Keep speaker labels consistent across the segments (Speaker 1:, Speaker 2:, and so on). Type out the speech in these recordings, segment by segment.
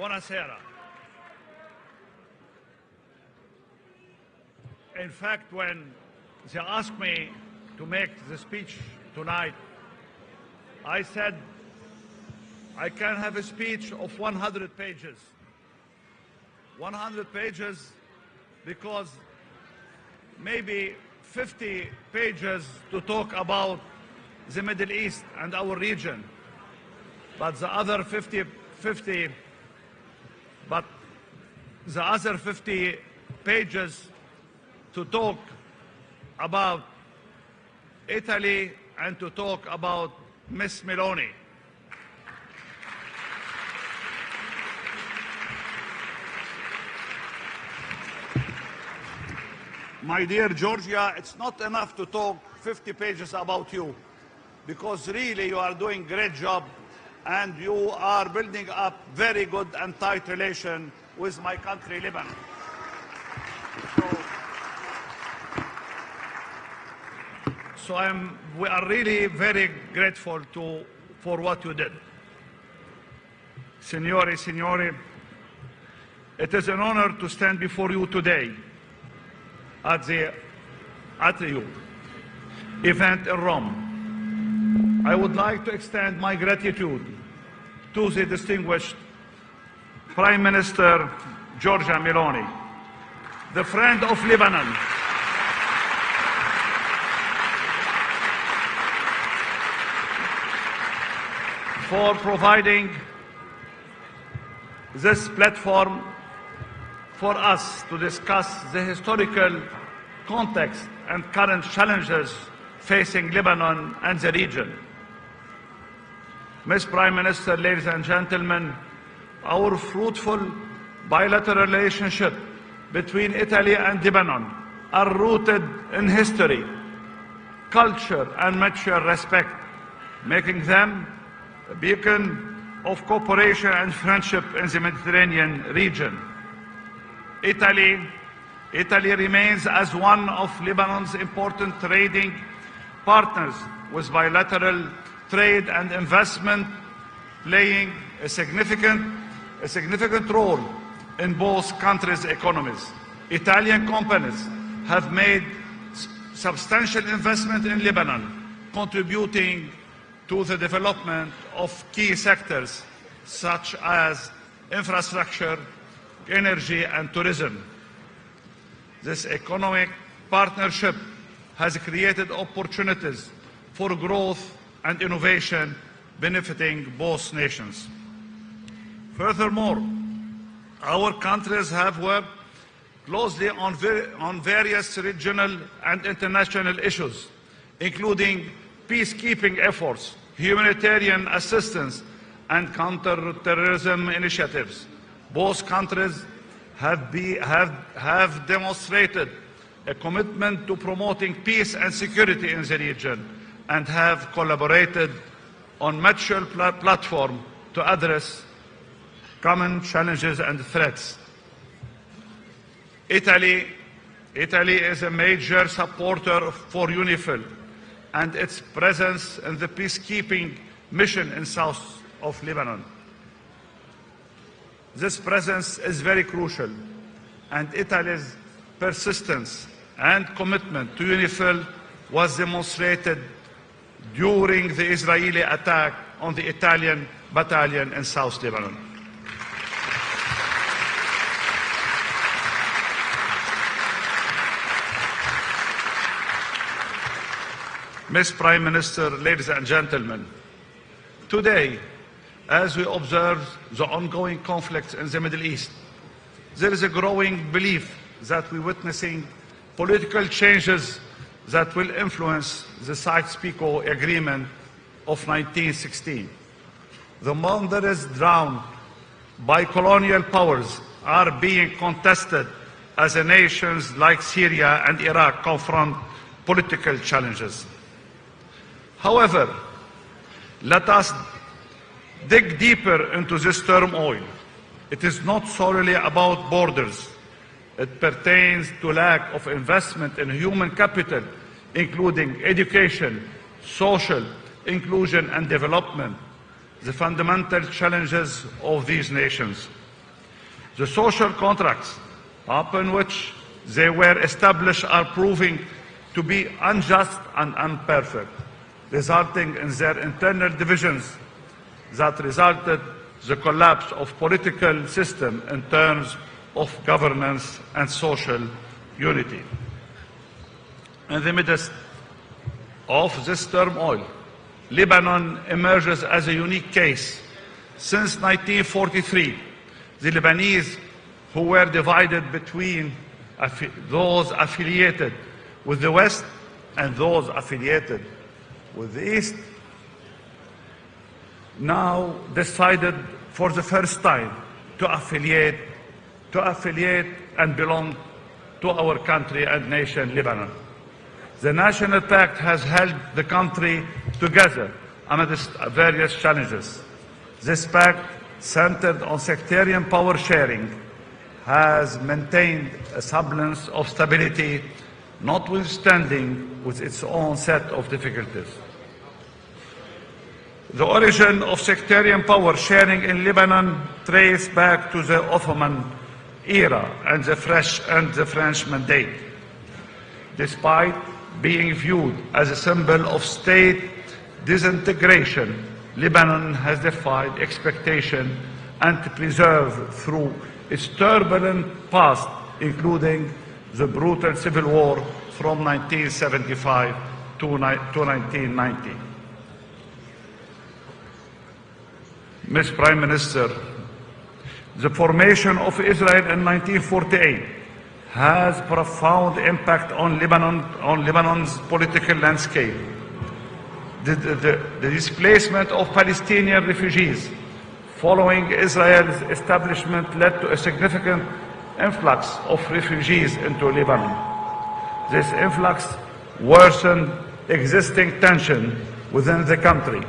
Speaker 1: Buonasera. In fact, when they asked me to make the speech tonight, I said I can have a speech of 100 pages. 100 pages because maybe 50 pages to talk about the Middle East and our region, but the other 50 pages to talk about Italy and to talk about Ms. Meloni. My dear Georgia, it's not enough to talk 50 pages about you, because really you are doing a great job and you are building up very good and tight relation with my country, Lebanon. So we are really very grateful for what you did. Signori, it is an honor to stand before you today at the event in Rome. I would like to extend my gratitude to the distinguished Prime Minister Giorgia Meloni, the friend of Lebanon, for providing this platform for us to discuss the historical context and current challenges facing Lebanon and the region. Ms. Prime Minister, ladies and gentlemen, our fruitful bilateral relationship between Italy and Lebanon are rooted in history, culture, and mutual respect, making them a beacon of cooperation and friendship in the Mediterranean region. Italy remains as one of Lebanon's important trading partners, with bilateral trade and investment playing a significant role in both countries' economies. Italian companies have made substantial investment in Lebanon, contributing to the development of key sectors such as infrastructure, energy, and tourism. This economic partnership has created opportunities for growth and innovation benefiting both nations. Furthermore, our countries have worked closely on various regional and international issues, including peacekeeping efforts, humanitarian assistance, and counter-terrorism initiatives. Both countries have demonstrated a commitment to promoting peace and security in the region and have collaborated on mutual platform to address common challenges and threats. Italy is a major supporter for UNIFIL and its presence in the peacekeeping mission in south of Lebanon. This presence is very crucial, and Italy's persistence and commitment to UNIFIL was demonstrated during the Israeli attack on the Italian battalion in South Lebanon. Ms. Prime Minister, ladies and gentlemen, today, as we observe the ongoing conflicts in the Middle East, there is a growing belief that we're witnessing political changes that will influence the Sykes-Picot Agreement of 1916. The boundaries drawn by colonial powers are being contested as nations like Syria and Iraq confront political challenges. However, let us dig deeper into this turmoil. It is not solely about borders. It pertains to lack of investment in human capital, including education, social inclusion and development, the fundamental challenges of these nations. The social contracts upon which they were established are proving to be unjust and imperfect, resulting in their internal divisions that resulted the collapse of political system in terms of governance and social unity. In the midst of this turmoil, Lebanon emerges as a unique case. Since 1943, the Lebanese, who were divided between those affiliated with the West and those affiliated with the East, now decided for the first time to affiliate and belong to our country and nation, Lebanon. The National Pact has held the country together amidst various challenges. This pact, centered on sectarian power sharing, has maintained a semblance of stability, notwithstanding with its own set of difficulties. The origin of sectarian power sharing in Lebanon traces back to the Ottoman era and the French Mandate. Despite being viewed as a symbol of state disintegration, Lebanon has defied expectation and preserved through its turbulent past, including the brutal civil war from 1975 to 1990. Ms. Prime Minister, the formation of Israel in 1948 has profound impact on Lebanon's political landscape. The displacement of Palestinian refugees following Israel's establishment led to a significant influx of refugees into Lebanon. This influx worsened existing tension within the country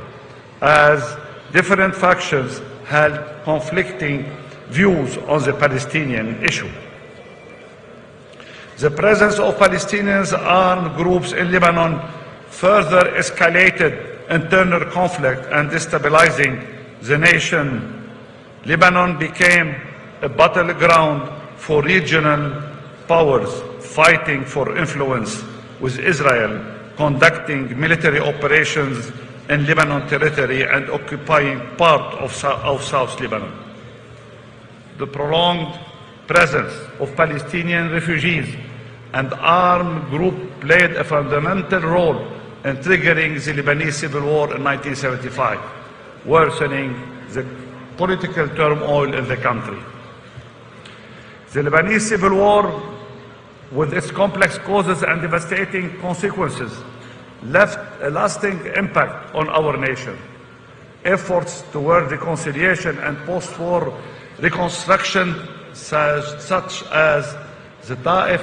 Speaker 1: as different factions held conflicting views on the Palestinian issue. The presence of Palestinian armed groups in Lebanon further escalated internal conflict and destabilizing the nation. Lebanon became a battleground for regional powers fighting for influence, with Israel conducting military operations in Lebanon territory and occupying part of South Lebanon. The prolonged presence of Palestinian refugees and armed groups played a fundamental role in triggering the Lebanese civil war in 1975, worsening the political turmoil in the country. The Lebanese civil war, with its complex causes and devastating consequences, left a lasting impact on our nation. Efforts toward reconciliation and post-war reconstruction, such as the Taif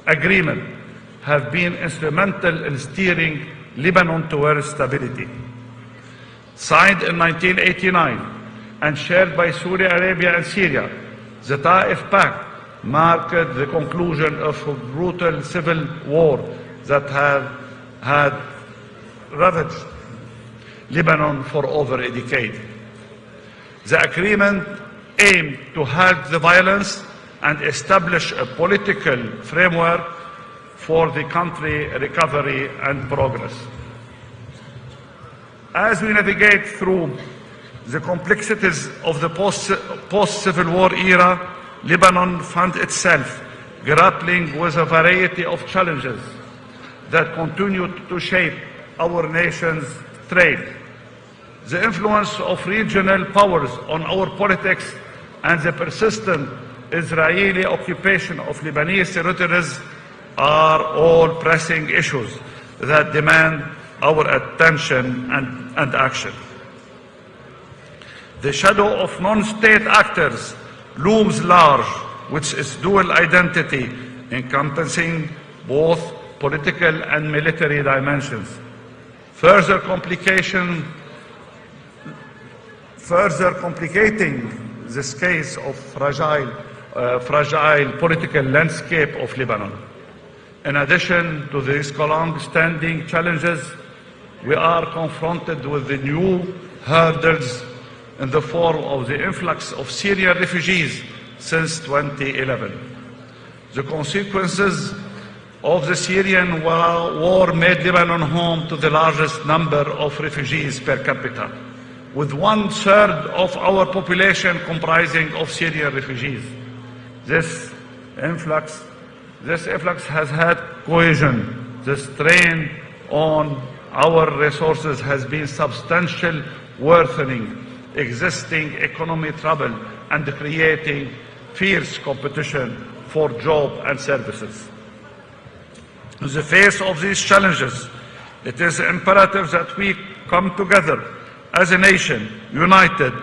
Speaker 1: Agreement, have been instrumental in steering Lebanon towards stability. Signed in 1989 and shared by Saudi Arabia and Syria, the Taif Pact marked the conclusion of a brutal civil war that had ravaged Lebanon for over a decade. The agreement aimed to halt the violence and establish a political framework for the country's recovery and progress. As we navigate through the complexities of the post-Civil War era, Lebanon finds itself grappling with a variety of challenges that continue to shape our nation's trade. The influence of regional powers on our politics and the persistent Israeli occupation of Lebanese territories are all pressing issues that demand our attention and action. The shadow of non-state actors looms large, with its dual identity encompassing both political and military dimensions, further complicating this case of fragile political landscape of Lebanon. In addition to these long-standing challenges, we are confronted with the new hurdles in the form of the influx of Syrian refugees since 2011. The consequences of the Syrian war made Lebanon home to the largest number of refugees per capita, with 1/3 of our population comprising of Syrian refugees. This influx has had cohesion. The strain on our resources has been substantial, worsening existing economic trouble and creating fierce competition for jobs and services. In the face of these challenges, it is imperative that we come together as a nation, united,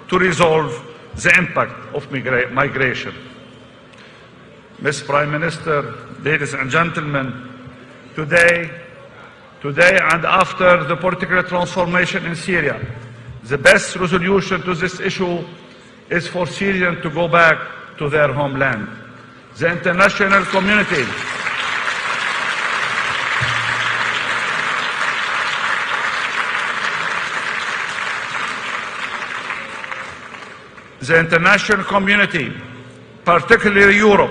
Speaker 1: to resolve the impact of migration. Ms. Prime Minister, ladies and gentlemen, today and after the political transformation in Syria, the best resolution to this issue is for Syrians to go back to their homeland. The international community particularly Europe,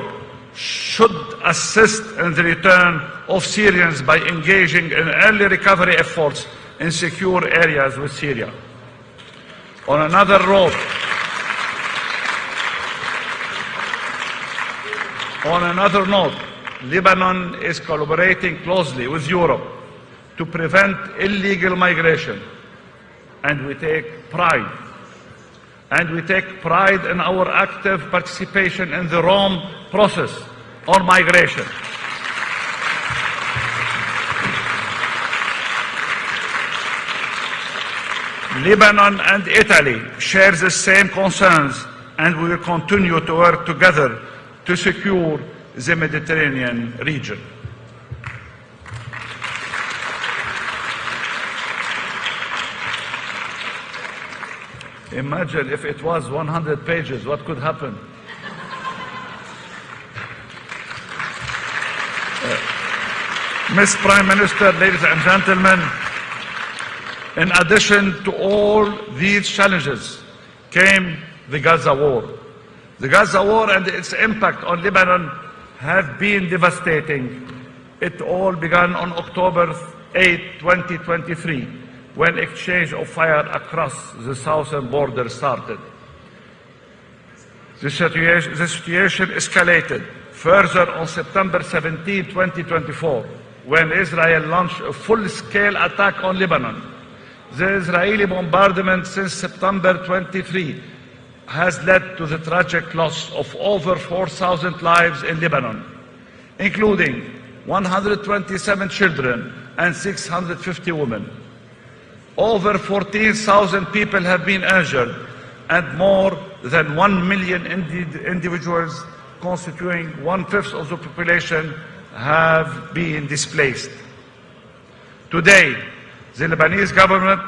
Speaker 1: should assist in the return of Syrians by engaging in early recovery efforts in secure areas with Syria. On another note, Lebanon is collaborating closely with Europe to prevent illegal migration, and we take pride in our active participation in the Rome process on migration. Lebanon and Italy share the same concerns, and we will continue to work together to secure the Mediterranean region. Imagine if it was 100 pages, what could happen? Ms. Prime Minister, ladies and gentlemen, in addition to all these challenges came the Gaza war. The Gaza war and its impact on Lebanon have been devastating. It all began on October 8, 2023, when exchange of fire across the southern border started. The situation escalated further on September 17, 2024, when Israel launched a full-scale attack on Lebanon. The Israeli bombardment since September 23 has led to the tragic loss of over 4,000 lives in Lebanon, including 127 children and 650 women. Over 14,000 people have been injured, and more than 1 million individuals, constituting 1/5 of the population, have been displaced. Today, the Lebanese government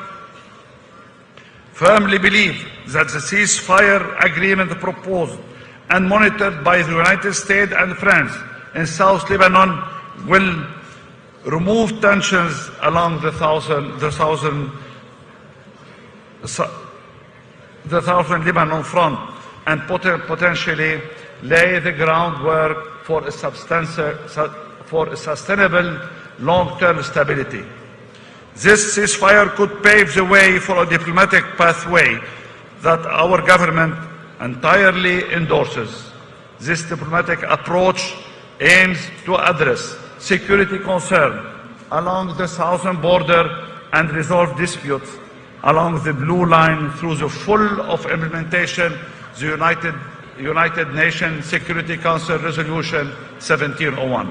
Speaker 1: firmly believes that the ceasefire agreement proposed and monitored by the United States and France in South Lebanon will remove tensions along the southern Lebanon front and potentially lay the groundwork for a sustainable long-term stability. This ceasefire could pave the way for a diplomatic pathway that our government entirely endorses. This diplomatic approach aims to address security concerns along the southern border and resolve disputes along the blue line through the full of implementation of the United Nations Security Council Resolution 1701,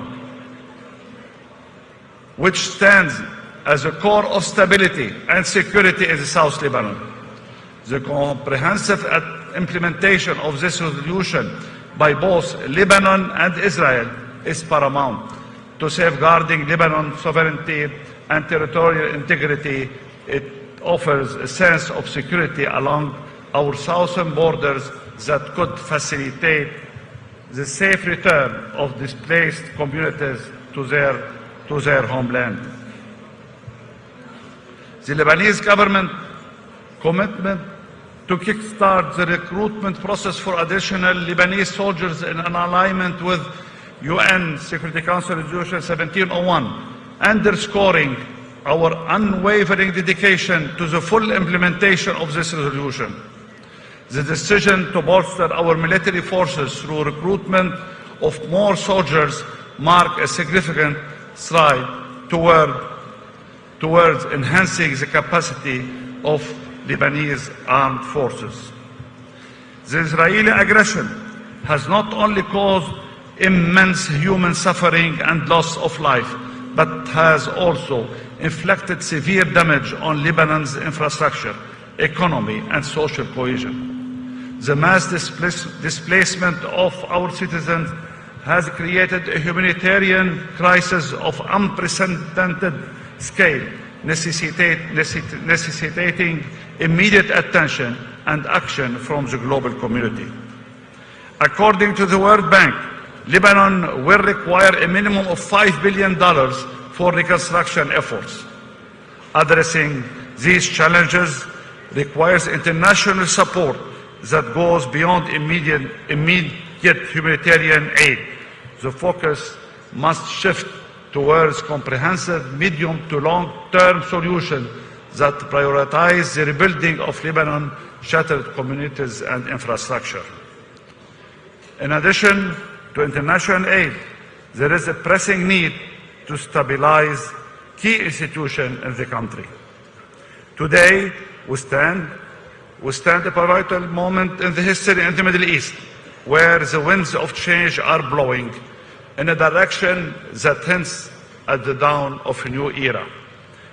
Speaker 1: which stands as a core of stability and security in the South Lebanon. The comprehensive implementation of this resolution by both Lebanon and Israel is paramount to safeguarding Lebanon's sovereignty and territorial integrity. It offers a sense of security along our southern borders that could facilitate the safe return of displaced communities to their homeland. The Lebanese government commitment to kickstart the recruitment process for additional Lebanese soldiers in alignment with UN Security Council Resolution 1701, underscoring our unwavering dedication to the full implementation of this resolution. The decision to bolster our military forces through recruitment of more soldiers mark a significant stride towards enhancing the capacity of Lebanese armed forces. The Israeli aggression has not only caused immense human suffering and loss of life, but has also inflicted severe damage on Lebanon's infrastructure, economy, and social cohesion. The mass displacement of our citizens has created a humanitarian crisis of unprecedented scale, necessitating immediate attention and action from the global community. According to the World Bank, Lebanon will require a minimum of $5 billion for reconstruction efforts. Addressing these challenges requires international support that goes beyond immediate humanitarian aid. The focus must shift towards comprehensive medium to long-term solutions that prioritize the rebuilding of Lebanon's shattered communities and infrastructure. In addition to international aid, there is a pressing need to stabilize key institutions in the country. Today, we stand at a pivotal moment in the history in the Middle East, where the winds of change are blowing in a direction that hints at the dawn of a new era.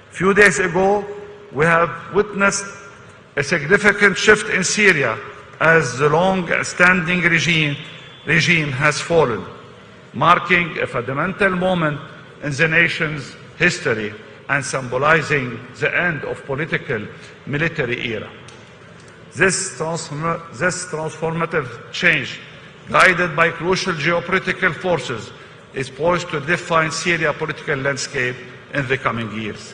Speaker 1: A few days ago, we have witnessed a significant shift in Syria as the long-standing regime has fallen, marking a fundamental moment in the nation's history and symbolizing the end of political-military era. This transformative change, guided by crucial geopolitical forces, is poised to define Syria's political landscape in the coming years.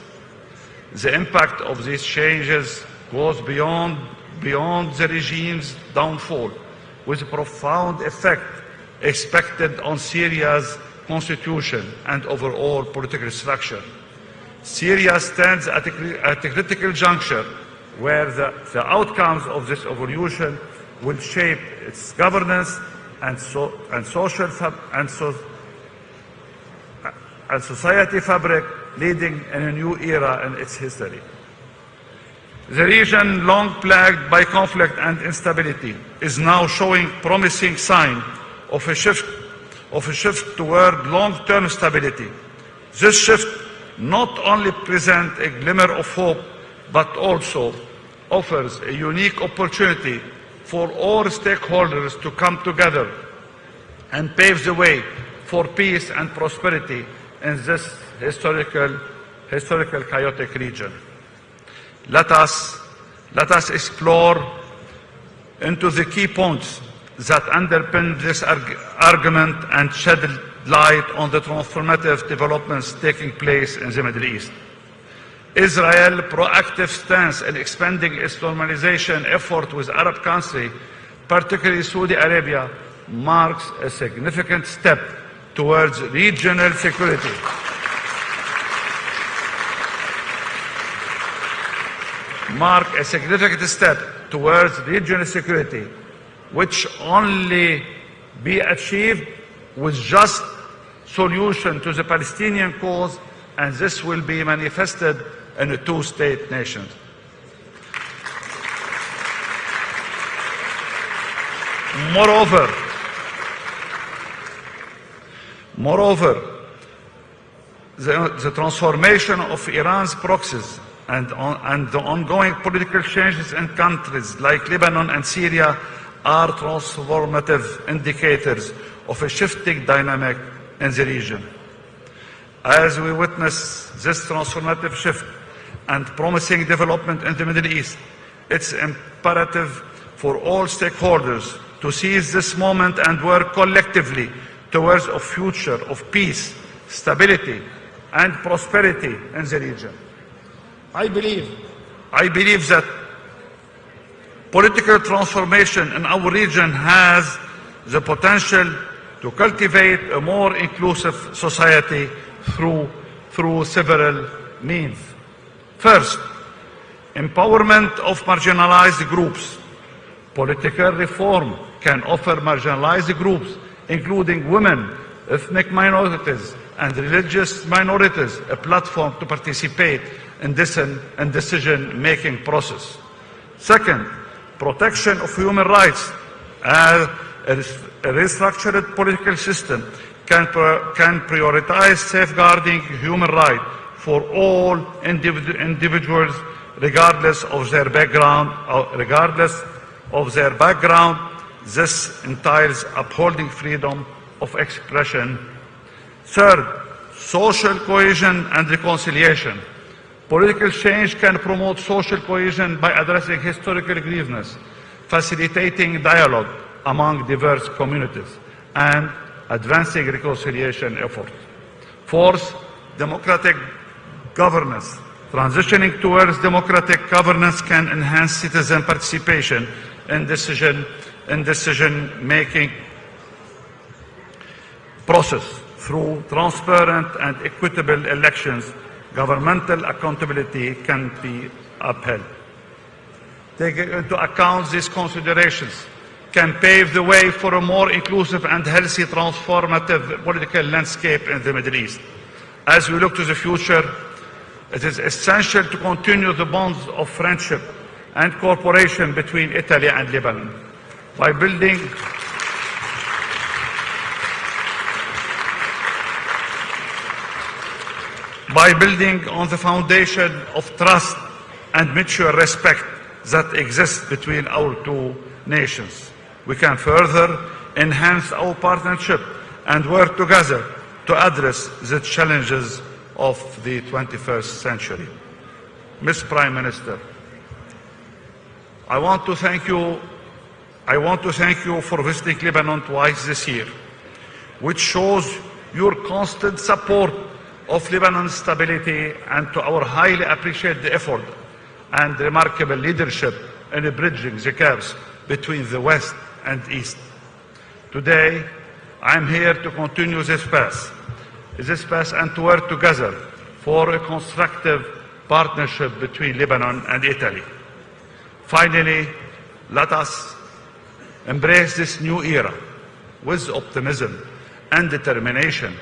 Speaker 1: The impact of these changes goes beyond the regime's downfall, with a profound effect expected on Syria's constitution and overall political structure. Syria stands at a critical juncture where the outcomes of this evolution will shape its governance and society fabric, leading in a new era in its history. The region, long plagued by conflict and instability, is now showing promising signs of a shift toward long-term stability. This shift not only presents a glimmer of hope, but also offers a unique opportunity for all stakeholders to come together and pave the way for peace and prosperity in this historical chaotic region. Let us explore into the key points that underpin this argument and shed light on the transformative developments taking place in the Middle East. Israel's proactive stance in expanding its normalization effort with Arab countries, particularly Saudi Arabia, marks a significant step towards regional security. Which only be achieved with just solution to the Palestinian cause, and this will be manifested in a two-state nation. Moreover, the transformation of Iran's proxies and the ongoing political changes in countries like Lebanon and Syria are transformative indicators of a shifting dynamic in the region. As we witness this transformative shift and promising development in the Middle East, it's imperative for all stakeholders to seize this moment and work collectively towards a future of peace, stability, and prosperity in the region. I believe that Political transformation in our region has the potential to cultivate a more inclusive society through several means. First, empowerment of marginalized groups. Political reform can offer marginalized groups, including women, ethnic minorities, and religious minorities, a platform to participate in decision-making process. Second, protection of human rights. A restructured political system can prioritize safeguarding human rights for all individuals, regardless of their background. This entails upholding freedom of expression. Third, social cohesion and reconciliation. Political change can promote social cohesion by addressing historical grievances, facilitating dialogue among diverse communities, and advancing reconciliation efforts. Fourth, democratic governance. Transitioning towards democratic governance can enhance citizen participation in decision-making process through transparent and equitable elections. Governmental accountability can be upheld. Taking into account these considerations can pave the way for a more inclusive and healthy transformative political landscape in the Middle East. As we look to the future, it is essential to continue the bonds of friendship and cooperation between Italy and Lebanon by building on the foundation of trust and mutual respect that exists between our two nations. We can further enhance our partnership and work together to address the challenges of the 21st century. Ms. Prime Minister, I want to thank you for visiting Lebanon twice this year, which shows your constant support of Lebanon's stability, and to our highly appreciate the effort and remarkable leadership in bridging the gaps between the West and East. Today, I am here to continue this path and to work together for a constructive partnership between Lebanon and Italy. Finally, let us embrace this new era with optimism and determination,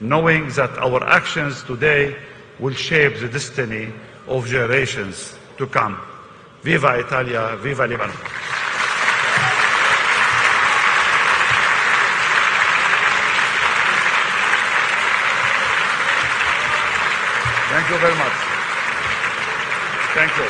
Speaker 1: knowing that our actions today will shape the destiny of generations to come. Viva Italia, viva Lebanon. Thank you very much. Thank you.